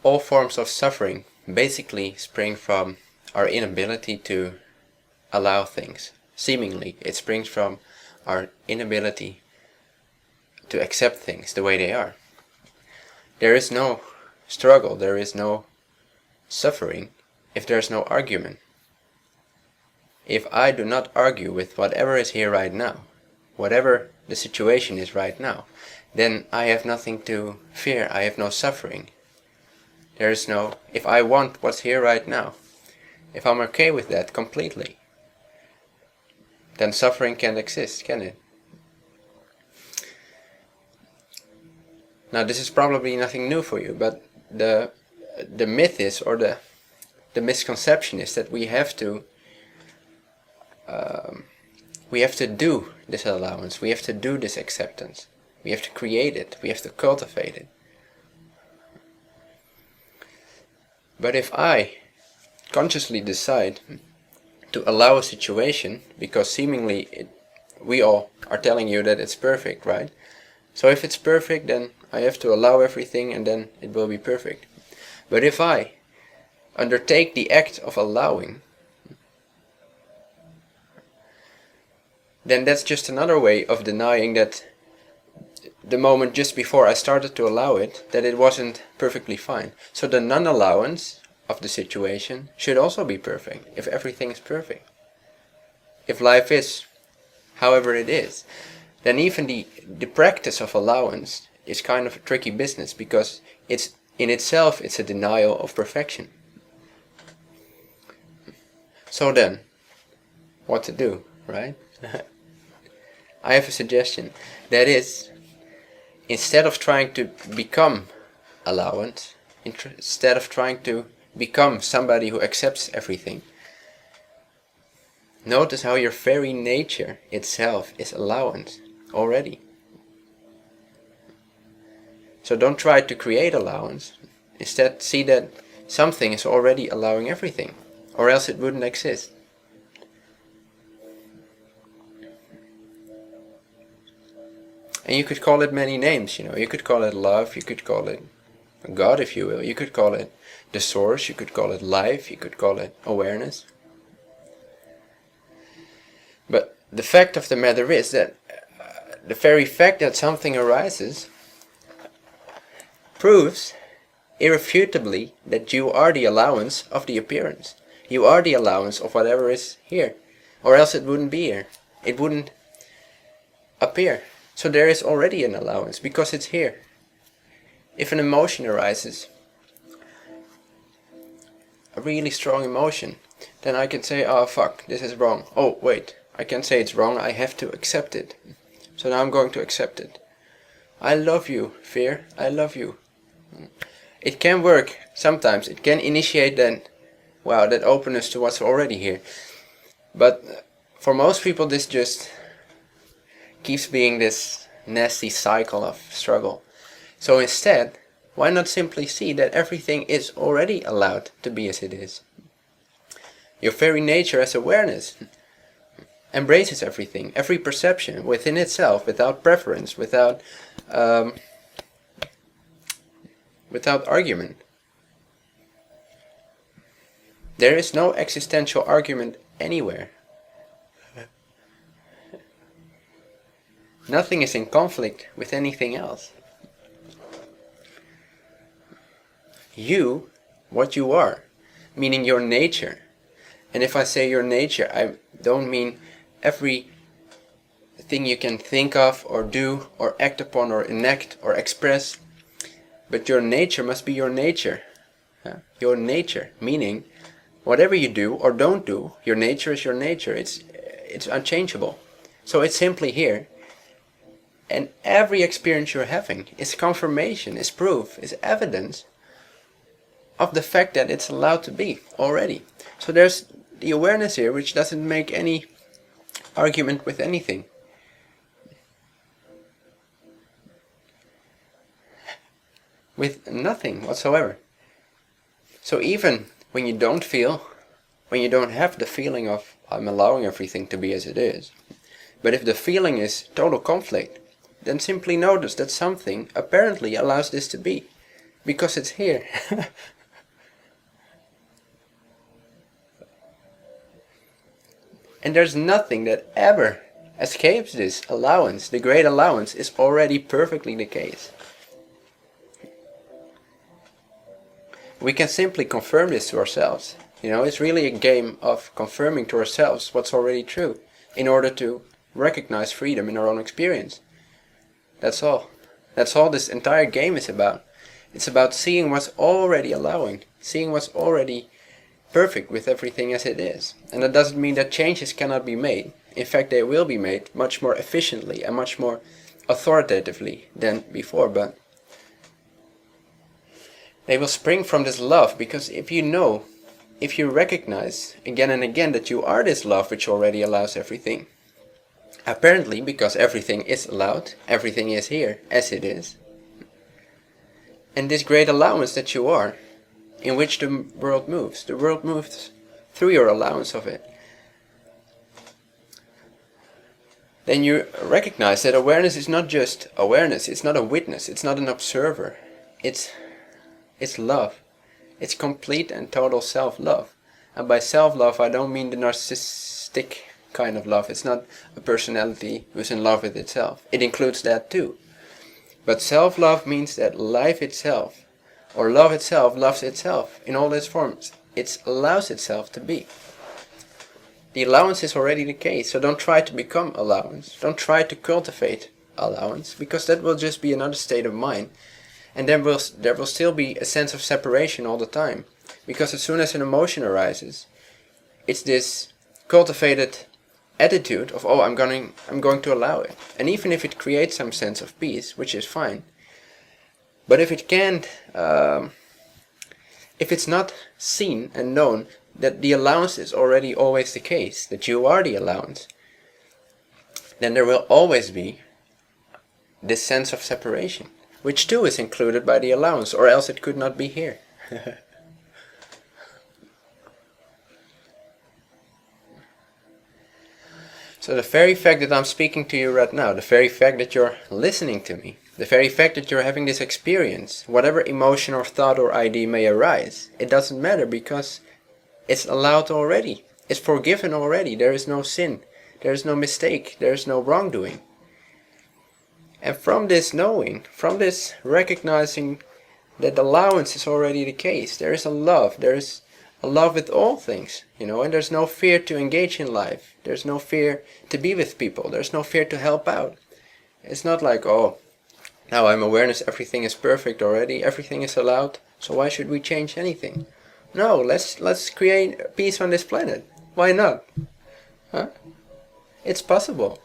all forms of suffering basically spring from our inability to allow things. Seemingly, it springs from our inability to accept things the way they are. There is no struggle, there is no suffering if there is no argument. If I do not argue with whatever is here right now, whatever the situation is right now, then I have nothing to fear, I have no suffering. There is no, if I want what's here right now, if I'm okay with that completely, then suffering can't exist, can it? Now this is probably nothing new for you, but the myth is, or the misconception is, that we have to do this allowance, we have to do this acceptance, we have to create it, we have to cultivate it. But if I consciously decide to allow a situation, because seemingly we all are telling you that it's perfect, right? So if it's perfect, then I have to allow everything and then it will be perfect. But if I undertake the act of allowing, then that's just another way of denying that the moment just before I started to allow it, that it wasn't perfectly fine. So the non-allowance of the situation should also be perfect, if everything is perfect. If life is however it is, then even the practice of allowance is kind of a tricky business, because it's in itself it's a denial of perfection. So then, what to do, right? I have a suggestion. That is, instead of trying to become allowance, instead of trying to become somebody who accepts everything, notice how your very nature itself is allowance already. So don't try to create allowance. Instead, see that something is already allowing everything, or else it wouldn't exist. And you could call it many names, you could call it love, you could call it God, if you will, you could call it the source, you could call it life, you could call it awareness. But the fact of the matter is that the very fact that something arises proves irrefutably that you are the allowance of the appearance. You are the allowance of whatever is here, or else it wouldn't be here. It wouldn't appear. So there is already an allowance, because it's here. If an emotion arises, a really strong emotion, then I can say, oh fuck, this is wrong. Oh wait, I can't say it's wrong, I have to accept it. So now I'm going to accept it. I love you, fear, I love you. It can work sometimes, it can initiate that openness to what's already here. But for most people this just keeps being this nasty cycle of struggle. So instead, why not simply see that everything is already allowed to be as it is? Your very nature as awareness embraces everything, every perception within itself, without preference, without argument. There is no existential argument anywhere. Nothing is in conflict with anything else. You, what you are, meaning your nature. And if I say your nature, I don't mean every thing you can think of or do or act upon or enact or express, but your nature must be your nature. Your nature, meaning whatever you do or don't do, your nature is your nature. It's unchangeable. So it's simply here. And every experience you're having is confirmation, is proof, is evidence of the fact that it's allowed to be already. So there's the awareness here, which doesn't make any argument with anything. With nothing whatsoever. So even when you don't feel, when you don't have the feeling of I'm allowing everything to be as it is, but if the feeling is total conflict, then simply notice that something apparently allows this to be. because it's here. And there's nothing that ever escapes this allowance. The great allowance is already perfectly the case. We can simply confirm this to ourselves. It's really a game of confirming to ourselves what's already true in order to recognize freedom in our own experience. That's all. That's all this entire game is about. It's about seeing what's already allowing, seeing what's already perfect with everything as it is. And that doesn't mean that changes cannot be made. In fact, they will be made much more efficiently and much more authoritatively than before, but they will spring from this love, because if you recognize again and again that you are this love which already allows everything, apparently because everything is allowed, everything is here as it is, and this great allowance that you are, in which the world moves through your allowance of it, then you recognize that awareness is not just awareness, it's not a witness, it's not an observer, it's love. It's complete and total self-love. And by self-love I don't mean the narcissistic kind of love. It's not a personality who's in love with itself. It includes that too. But self-love means that life itself, or love itself, loves itself in all its forms. It allows itself to be. The allowance is already the case, so don't try to become allowance. Don't try to cultivate allowance, because that will just be another state of mind. And then there will still be a sense of separation all the time. Because as soon as an emotion arises, it's this cultivated attitude of, oh, I'm going to allow it. And even if it creates some sense of peace, which is fine, but if it can't, if it's not seen and known that the allowance is already always the case, that you are the allowance, then there will always be this sense of separation, which too is included by the allowance, or else it could not be here. So the very fact that I'm speaking to you right now, the very fact that you're listening to me, the very fact that you're having this experience, whatever emotion or thought or idea may arise, it doesn't matter, because it's allowed already. It's forgiven already. There is no sin. There is no mistake. There is no wrongdoing. And from this knowing, from this recognizing that allowance is already the case, there is a love. There is a love with all things, and there's no fear to engage in life. There's no fear to be with people. There's no fear to help out. It's not like, oh, now I'm awareness, everything is perfect already, everything is allowed, so why should we change anything? No, let's create peace on this planet. Why not? Huh? It's possible.